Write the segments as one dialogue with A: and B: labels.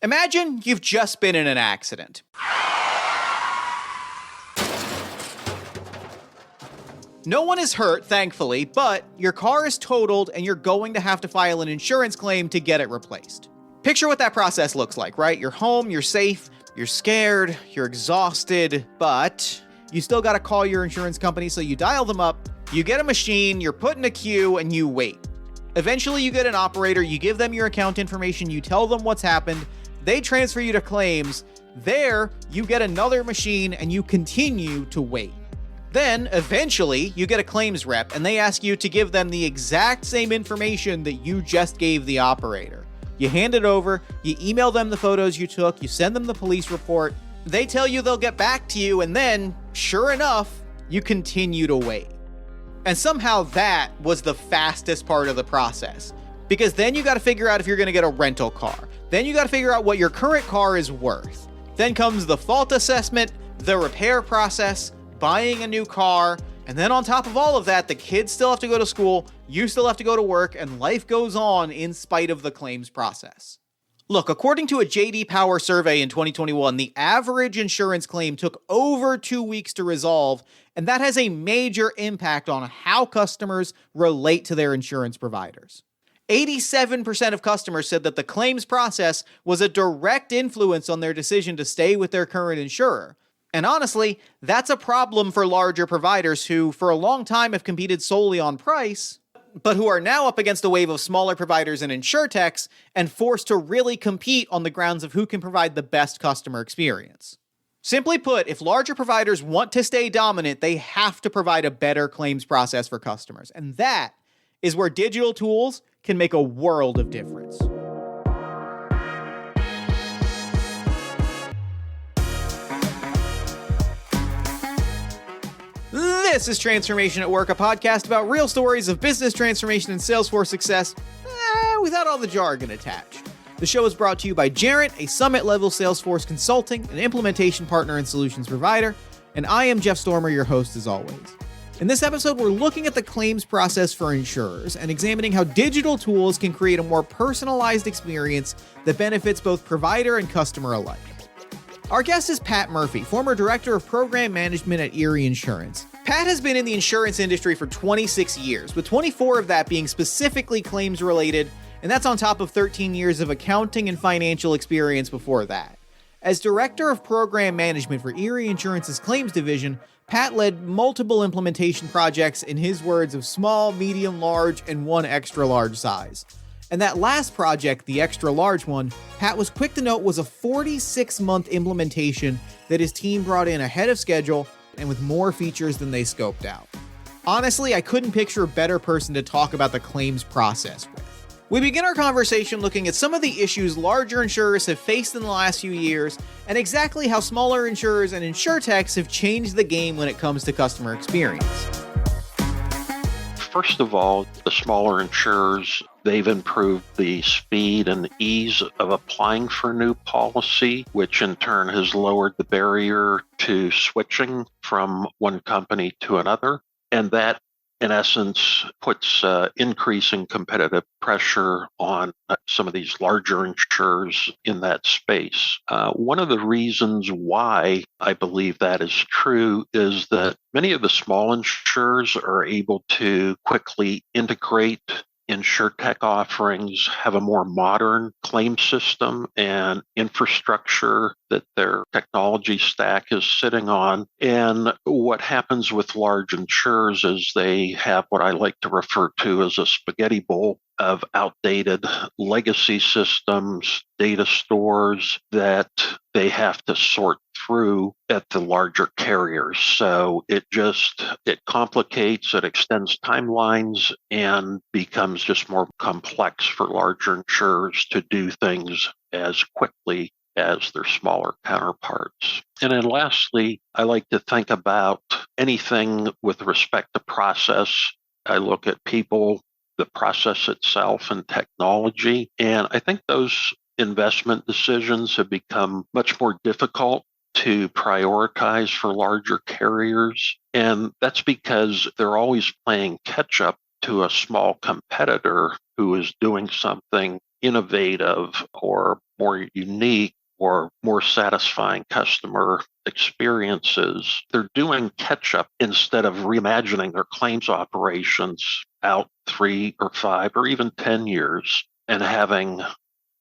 A: Imagine you've just been in an accident. No one is hurt, thankfully, but your car is totaled and you're going to have to file an insurance claim to get it replaced. Picture what that process looks like, right? You're home, you're safe, you're scared, you're exhausted, but you still gotta call your insurance company, so you dial them up, you get a machine, you're put in a queue, and you wait. Eventually you get an operator, you give them your account information, you tell them what's happened, they transfer you to claims, there you get another machine and you continue to wait. Then, eventually, you get a claims rep and they ask you to give them the exact same information that you just gave the operator. You hand it over, you email them the photos you took, you send them the police report, they tell you they'll get back to you, and then, sure enough, you continue to wait. And somehow that was the fastest part of the process. Because then you gotta figure out if you're gonna get a rental car. Then you gotta figure out what your current car is worth. Then comes the fault assessment, the repair process, buying a new car, and then on top of all of that, the kids still have to go to school, you still have to go to work, and life goes on in spite of the claims process. Look, according to a J.D. Power survey in 2021, the average insurance claim took over 2 weeks to resolve, and that has a major impact on how customers relate to their insurance providers. 87% of customers said that the claims process was a direct influence on their decision to stay with their current insurer. And honestly, that's a problem for larger providers who, for a long time, have competed solely on price, but who are now up against a wave of smaller providers and insurtechs and forced to really compete on the grounds of who can provide the best customer experience. Simply put, if larger providers want to stay dominant, they have to provide a better claims process for customers. And that is where digital tools can make a world of difference. This is Transformation at Work, a podcast about real stories of business transformation and Salesforce success, without all the jargon attached. The show is brought to you by Jarrett, a summit-level Salesforce consulting and implementation partner and solutions provider, and I am Jeff Stormer, your host as always. In this episode, we're looking at the claims process for insurers and examining how digital tools can create a more personalized experience that benefits both provider and customer alike. Our guest is Pat Murphy, former Director of Program Management at Erie Insurance. Pat has been in the insurance industry for 26 years, with 24 of that being specifically claims related, and that's on top of 13 years of accounting and financial experience before that. As Director of Program Management for Erie Insurance's claims division, Pat led multiple implementation projects, in his words, of small, medium, large, and one extra large size. And that last project, the extra large one, Pat was quick to note was a 46-month implementation that his team brought in ahead of schedule and with more features than they scoped out. Honestly, I couldn't picture a better person to talk about the claims process with. We begin our conversation looking at some of the issues larger insurers have faced in the last few years and exactly how smaller insurers and insurtechs have changed the game when it comes to customer experience.
B: First of all, the smaller insurers, they've improved the speed and ease of applying for a new policy, which in turn has lowered the barrier to switching from one company to another. And that, in essence, puts increasing competitive pressure on some of these larger insurers in that space. One of the reasons why I believe that is true is that many of the small insurers are able to quickly integrate insurtech offerings, have a more modern claim system and infrastructure that their technology stack is sitting on. And what happens with large insurers is they have what I like to refer to as a spaghetti bowl of outdated legacy systems, data stores that they have to sort through at the larger carriers. So it complicates, it extends timelines and becomes just more complex for larger insurers to do things as quickly as their smaller counterparts. And then lastly, I like to think about anything with respect to process. I look at people, the process itself, and technology. And I think those investment decisions have become much more difficult to prioritize for larger carriers. And that's because they're always playing catch up to a small competitor who is doing something innovative or more unique or more satisfying customer experiences. They're doing catch up instead of reimagining their claims operations out 3 or 5 or even 10 years and having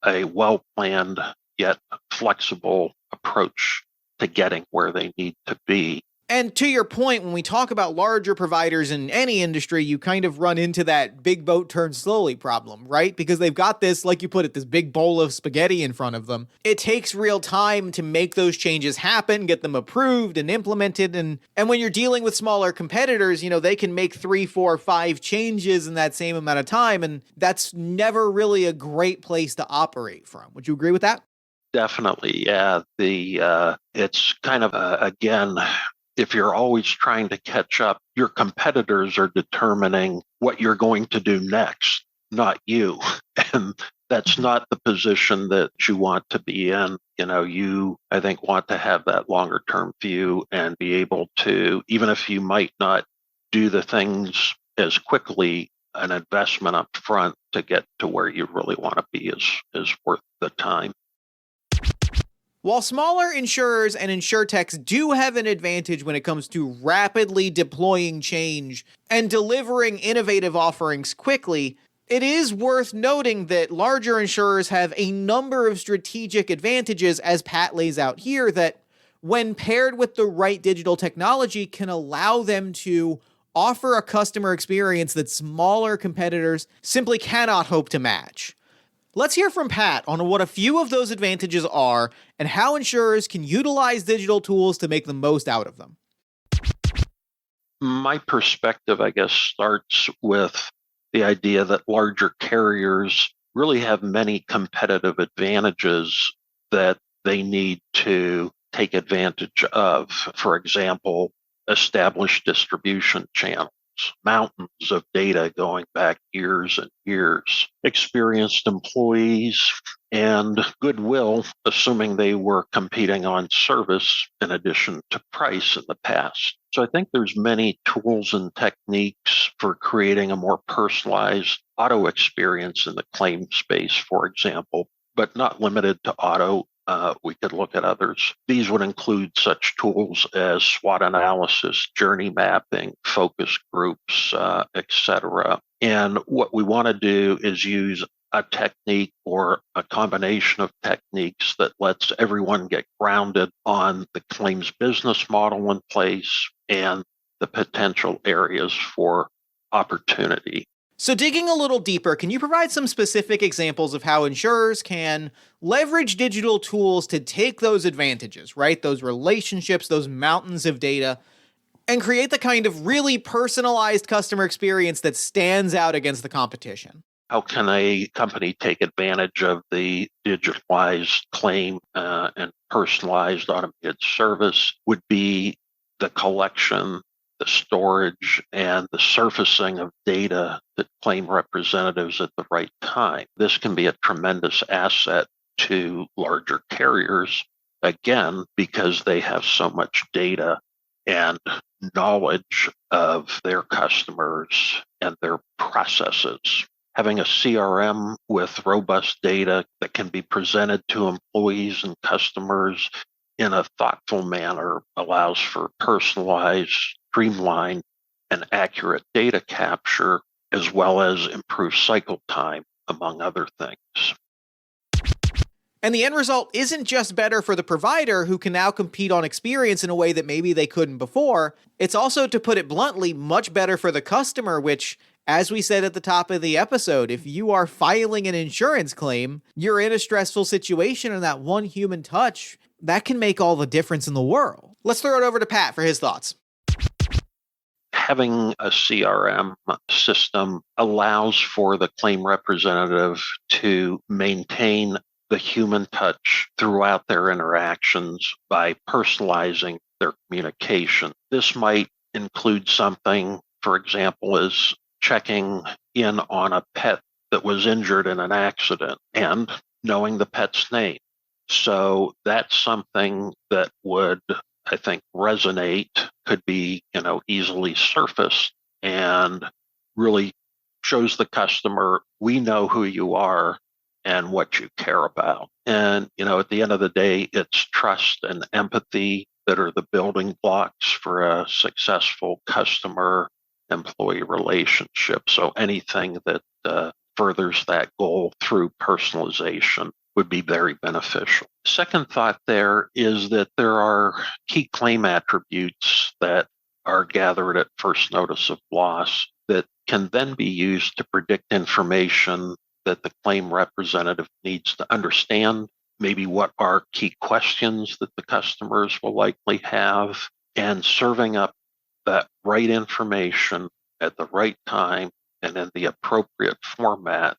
B: a well planned yet flexible approach to getting where they need to be.
A: And to your point, when we talk about larger providers in any industry, you kind of run into that big boat turns slowly problem, right? Because they've got this, like you put it, this big bowl of spaghetti in front of them. It takes real time to make those changes happen, get them approved and implemented. And when you're dealing with smaller competitors, they can make 3, 4, 5 changes in that same amount of time. And that's never really a great place to operate from. Would you agree with that?
B: Definitely, yeah. It's kind of, again, if you're always trying to catch up, your competitors are determining what you're going to do next, not you. And that's not the position that you want to be in. You, I think, want to have that longer term view and be able to, even if you might not do the things as quickly, an investment up front to get to where you really want to be is worth the time.
A: While smaller insurers and insurtechs do have an advantage when it comes to rapidly deploying change and delivering innovative offerings quickly, it is worth noting that larger insurers have a number of strategic advantages, as Pat lays out here, that when paired with the right digital technology can allow them to offer a customer experience that smaller competitors simply cannot hope to match. Let's hear from Pat on what a few of those advantages are and how insurers can utilize digital tools to make the most out of them.
B: My perspective, I guess, starts with the idea that larger carriers really have many competitive advantages that they need to take advantage of. For example, established distribution channels, mountains of data going back years and years, experienced employees, and goodwill, assuming they were competing on service in addition to price in the past. So I think there's many tools and techniques for creating a more personalized auto experience in the claim space, for example, but not limited to auto. We could look at others. These would include such tools as SWOT analysis, journey mapping, focus groups, etc. And what we want to do is use a technique or a combination of techniques that lets everyone get grounded on the claims business model in place and the potential areas for opportunity.
A: So digging a little deeper, can you provide some specific examples of how insurers can leverage digital tools to take those advantages, right? Those relationships, those mountains of data, and create the kind of really personalized customer experience that stands out against the competition?
B: How can a company take advantage of the digitalized claim and personalized automated service would be the collection, the storage, and the surfacing of data to claim representatives at the right time. This can be a tremendous asset to larger carriers, again, because they have so much data and knowledge of their customers and their processes. Having a CRM with robust data that can be presented to employees and customers in a thoughtful manner allows for personalized, streamlined, and accurate data capture, as well as improved cycle time, among other things.
A: And the end result isn't just better for the provider who can now compete on experience in a way that maybe they couldn't before. It's also, to put it bluntly, much better for the customer, which, as we said at the top of the episode, if you are filing an insurance claim, you're in a stressful situation, and that one human touch, that can make all the difference in the world. Let's throw it over to Pat for his thoughts.
B: Having a CRM system allows for the claim representative to maintain the human touch throughout their interactions by personalizing their communication. This might include something, for example, as checking in on a pet that was injured in an accident and knowing the pet's name. So that's something that would, I think, resonate, could be, easily surfaced and really shows the customer, we know who you are and what you care about. And, at the end of the day, it's trust and empathy that are the building blocks for a successful customer employee relationship. So anything that furthers that goal through personalization would be very beneficial. Second thought there is that there are key claim attributes that are gathered at first notice of loss that can then be used to predict information that the claim representative needs to understand, maybe what are key questions that the customers will likely have, and serving up that right information at the right time and in the appropriate format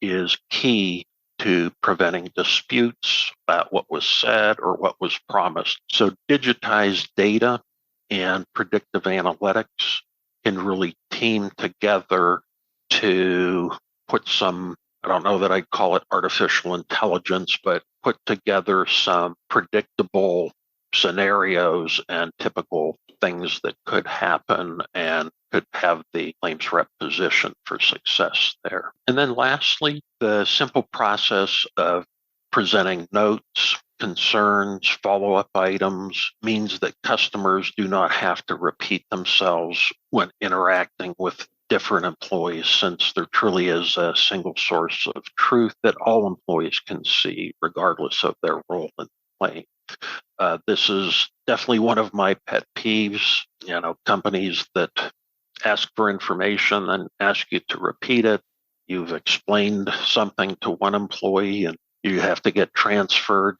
B: is key to preventing disputes about what was said or what was promised. So digitized data and predictive analytics can really team together to put some, I don't know that I'd call it artificial intelligence, but put together some predictable scenarios and typical things that could happen and could have the claims rep positioned for success there. And then lastly, the simple process of presenting notes, concerns, follow-up items means that customers do not have to repeat themselves when interacting with different employees, since there truly is a single source of truth that all employees can see, regardless of their role in the claim. This is definitely one of my pet peeves. Companies that ask for information and ask you to repeat it. You've explained something to one employee and you have to get transferred.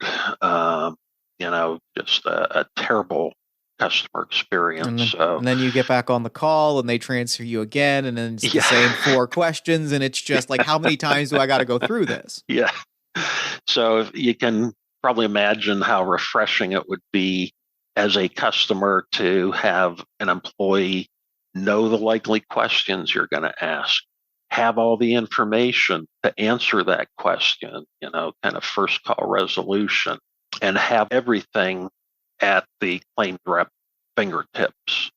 B: Just a terrible customer experience.
A: And then you get back on the call and they transfer you again, and then it's the same 4 questions, and it's just like, how many times do I got to go through this?
B: Yeah. So you can probably imagine how refreshing it would be as a customer to have an employee know the likely questions you're going to ask, have all the information to answer that question, kind of first call resolution, and have everything at the claim rep fingertips.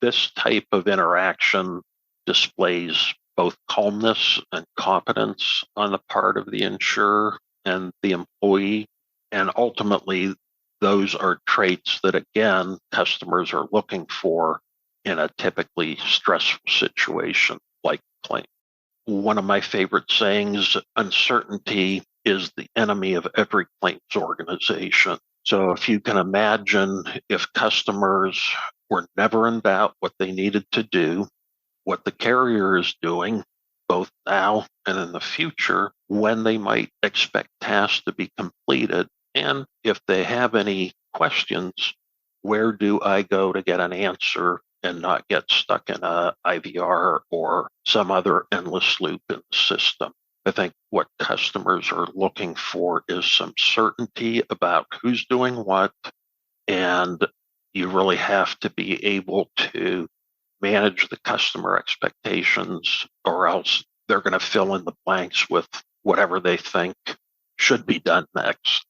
B: This type of interaction displays both calmness and competence on the part of the insurer and the employee. And ultimately, those are traits that, again, customers are looking for in a typically stressful situation like claim. One of my favorite sayings, uncertainty is the enemy of every claims organization. So if you can imagine if customers were never in doubt what they needed to do, what the carrier is doing, both now and in the future, when they might expect tasks to be completed, and if they have any questions, where do I go to get an answer and not get stuck in a IVR or some other endless loop in the system? I think what customers are looking for is some certainty about who's doing what, and you really have to be able to manage the customer expectations, or else they're going to fill in the blanks with whatever they think should be done next.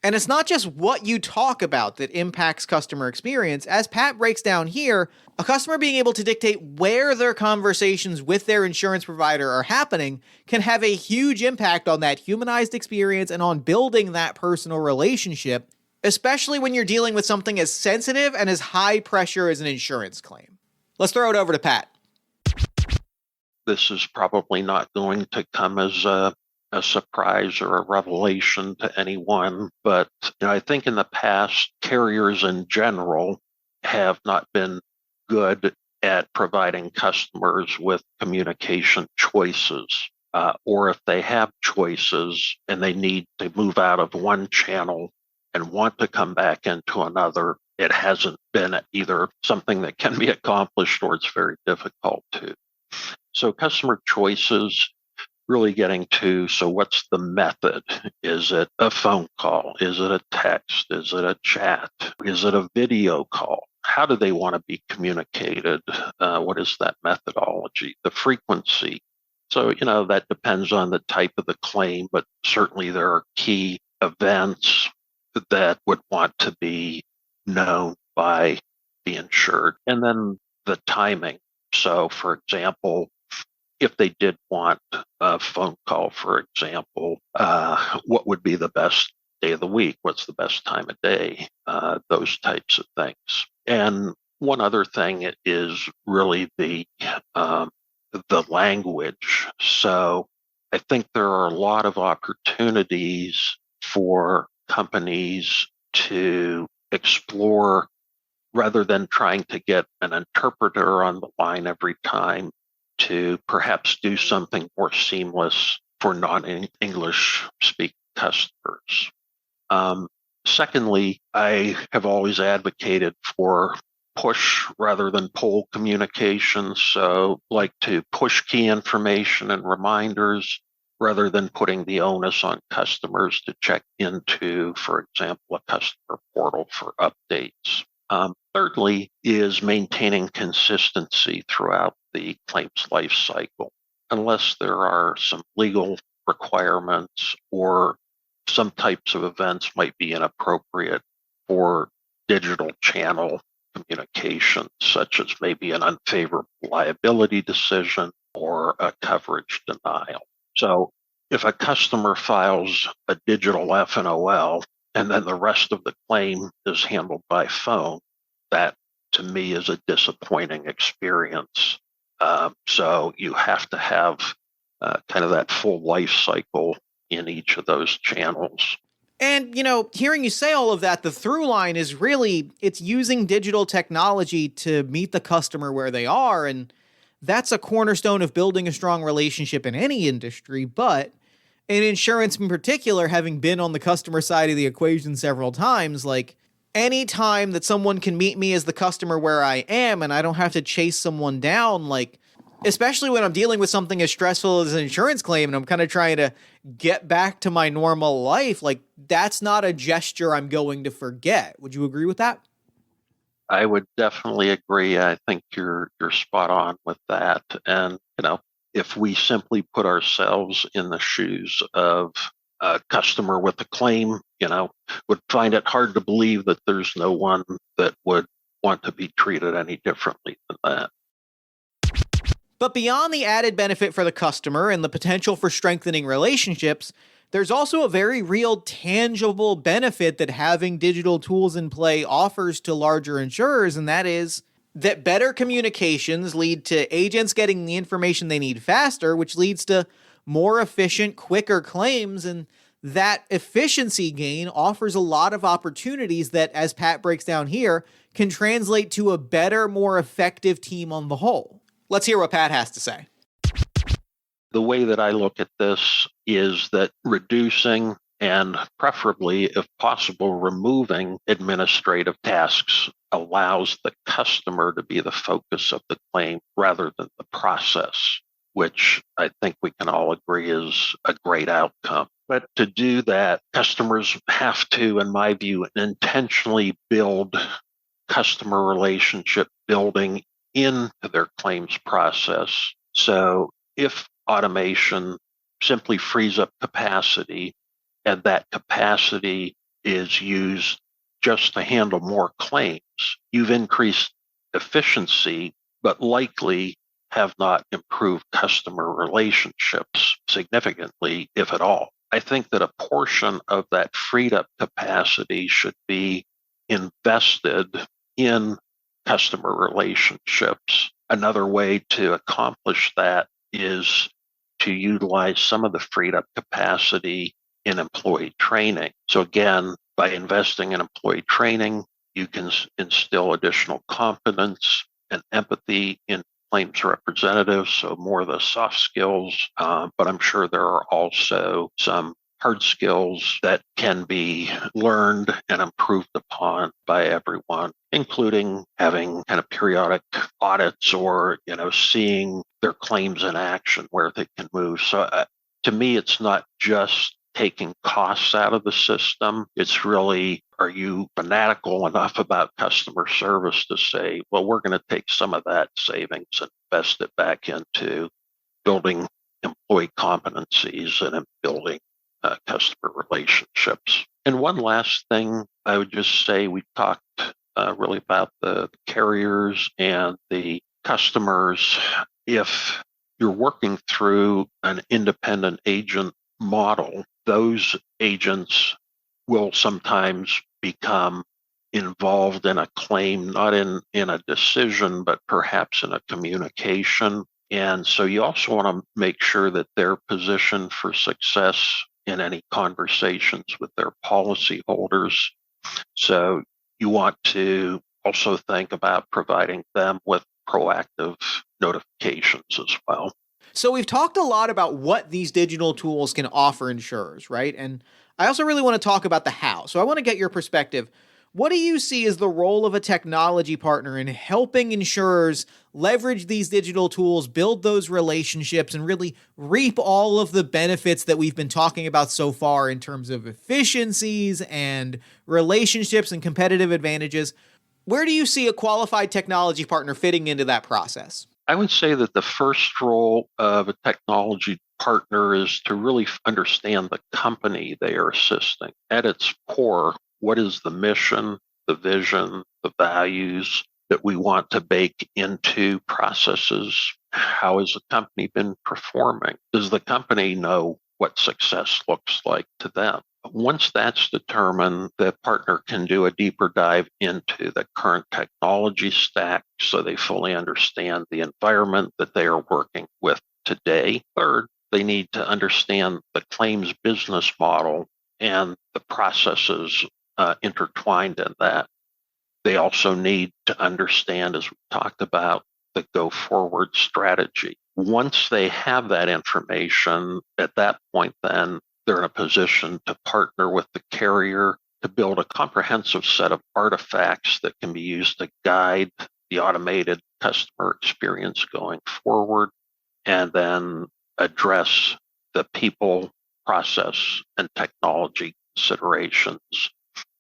A: And it's not just what you talk about that impacts customer experience. As Pat breaks down here, a customer being able to dictate where their conversations with their insurance provider are happening can have a huge impact on that humanized experience and on building that personal relationship, especially when you're dealing with something as sensitive and as high pressure as an insurance claim. Let's throw it over to Pat.
B: This is probably not going to come as a surprise or a revelation to anyone, but I think in the past, carriers in general have not been good at providing customers with communication choices, or if they have choices and they need to move out of one channel and want to come back into another, it hasn't been either something that can be accomplished or it's very difficult to. So customer choices, really getting to, so what's the method? Is it a phone call? Is it a text? Is it a chat? Is it a video call? How do they want to be communicated? What is that methodology? The frequency. So, that depends on the type of the claim, but certainly there are key events that would want to be known by the insured. And then the timing. So, for example, if they did want a phone call, for example, what would be the best day of the week? What's the best time of day? Those types of things. And one other thing is really the language. So I think there are a lot of opportunities for companies to explore rather than trying to get an interpreter on the line every time to perhaps do something more seamless for non-English speaking customers. Secondly, I have always advocated for push rather than pull communication. So, like to push key information and reminders rather than putting the onus on customers to check into, for example, a customer portal for updates. Thirdly, is maintaining consistency throughout the claims life cycle, unless there are some legal requirements or some types of events might be inappropriate for digital channel communication, such as maybe an unfavorable liability decision or a coverage denial. So if a customer files a digital F&OL and then the rest of the claim is handled by phone, that to me is a disappointing experience. So you have to have kind of that full life cycle in each of those channels.
A: And, hearing you say all of that, the through line is really, it's using digital technology to meet the customer where they are. And that's a cornerstone of building a strong relationship in any industry. But in insurance in particular, having been on the customer side of the equation several times, like any time that someone can meet me as the customer where I am and I don't have to chase someone down, like, especially when I'm dealing with something as stressful as an insurance claim and I'm kind of trying to get back to my normal life, like that's not a gesture I'm going to forget. Would you agree with that?
B: I would definitely agree. I think you're spot on with that. And if we simply put ourselves in the shoes of a customer with a claim, would find it hard to believe that there's no one that would want to be treated any differently than that.
A: But beyond the added benefit for the customer and the potential for strengthening relationships, there's also a very real tangible benefit that having digital tools in play offers to larger insurers, and that is that better communications lead to agents getting the information they need faster, which leads to more efficient, quicker claims, and that efficiency gain offers a lot of opportunities that, as Pat breaks down here, can translate to a better, more effective team on the whole. Let's hear what Pat has to say.
B: The way that I look at this is that reducing and preferably, if possible, removing administrative tasks allows the customer to be the focus of the claim rather than the process, which I think we can all agree is a great outcome. But to do that, customers have to, in my view, intentionally build customer relationship building into their claims process. So if automation simply frees up capacity and that capacity is used just to handle more claims, you've increased efficiency, but likely have not improved customer relationships significantly, if at all. I think that a portion of that freed up capacity should be invested in customer relationships. Another way to accomplish that is to utilize some of the freed up capacity in employee training. So again, by investing in employee training, you can instill additional competence and empathy in claims representatives, so more of the soft skills, but I'm sure there are also some hard skills that can be learned and improved upon by everyone, including having kind of periodic audits or, seeing their claims in action where they can move. So to me, it's not just taking costs out of the system. It's really, are you fanatical enough about customer service to say, well, we're going to take some of that savings and invest it back into building employee competencies and in building customer relationships. And one last thing I would just say, we talked really about the carriers and the customers. If you're working through an independent agent model, those agents will sometimes become involved in a claim, not in a decision, but perhaps in a communication. And so you also want to make sure that they're positioned for success in any conversations with their policyholders. So you want to also think about providing them with proactive notifications as well.
A: So we've talked a lot about what these digital tools can offer insurers, right? And I also really want to talk about the how. So I want to get your perspective. What do you see as the role of a technology partner in helping insurers leverage these digital tools, build those relationships, and really reap all of the benefits that we've been talking about so far in terms of efficiencies and relationships and competitive advantages? Where do you see a qualified technology partner fitting into that process?
B: I would say that the first role of a technology partner is to really understand the company they are assisting. At its core, what is the mission, the vision, the values that we want to bake into processes? How has the company been performing? Does the company know what success looks like to them? Once that's determined, the partner can do a deeper dive into the current technology stack so they fully understand the environment that they are working with today. Third, they need to understand the claims business model and the processes intertwined in that. They also need to understand, as we talked about, the go-forward strategy. Once they have that information, at that point, then they're in a position to partner with the carrier to build a comprehensive set of artifacts that can be used to guide the automated customer experience going forward, and then address the people, process, and technology considerations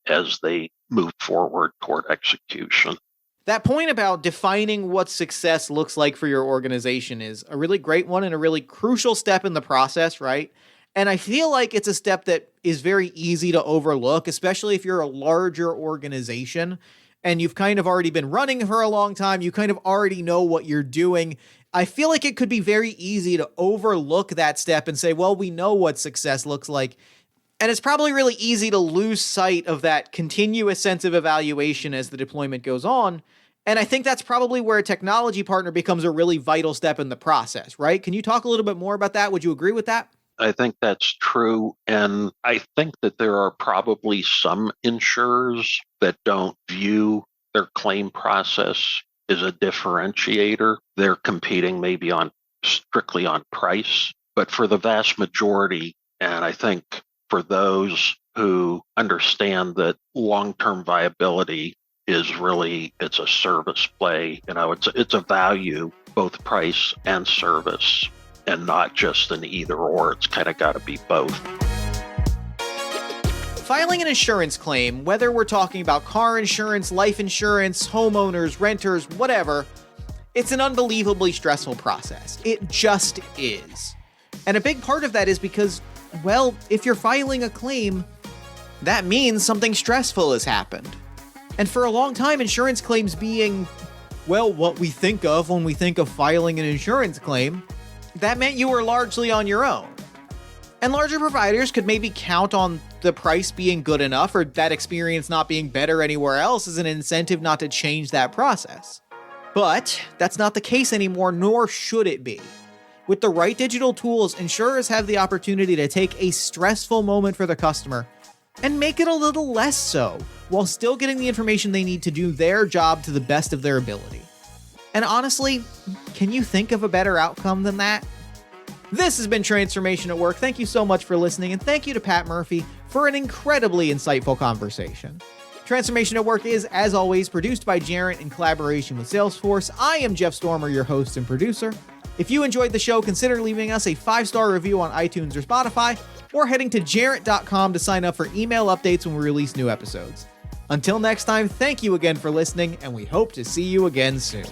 B: as they move forward toward execution.
A: That point about defining what success looks like for your organization is a really great one and a really crucial step in the process, right? And I feel like it's a step that is very easy to overlook, especially if you're a larger organization and you've kind of already been running for a long time. You kind of already know what you're doing. I feel like it could be very easy to overlook that step and say, well, we know what success looks like. And it's probably really easy to lose sight of that continuous sense of evaluation as the deployment goes on. And I think that's probably where a technology partner becomes a really vital step in the process, right? Can you talk a little bit more about that? Would you agree with that?
B: I think that's true. And I think that there are probably some insurers that don't view their claim process as a differentiator. They're competing maybe strictly on price. But for the vast majority, and I think for those who understand that long-term viability is really, it's a service play. It's a value, both price and service, and not just an either or. It's kind of got to be both.
A: Filing an insurance claim, whether we're talking about car insurance, life insurance, homeowners, renters, whatever, it's an unbelievably stressful process. It just is. And a big part of that is because, well, if you're filing a claim, that means something stressful has happened. And for a long time, insurance claims being, well, what we think of when we think of filing an insurance claim, that meant you were largely on your own. And larger providers could maybe count on the price being good enough or that experience not being better anywhere else as an incentive not to change that process. But that's not the case anymore, nor should it be. With the right digital tools, insurers have the opportunity to take a stressful moment for the customer and make it a little less so, while still getting the information they need to do their job to the best of their ability. And honestly, can you think of a better outcome than that? This has been Transformation at Work. Thank you so much for listening, and thank you to Pat Murphy for an incredibly insightful conversation. Transformation at Work is, as always, produced by Jarrett in collaboration with Salesforce. I am Jeff Stormer, your host and producer. If you enjoyed the show, consider leaving us a 5-star review on iTunes or Spotify, or heading to jarrett.com to sign up for email updates when we release new episodes. Until next time, thank you again for listening, and we hope to see you again soon.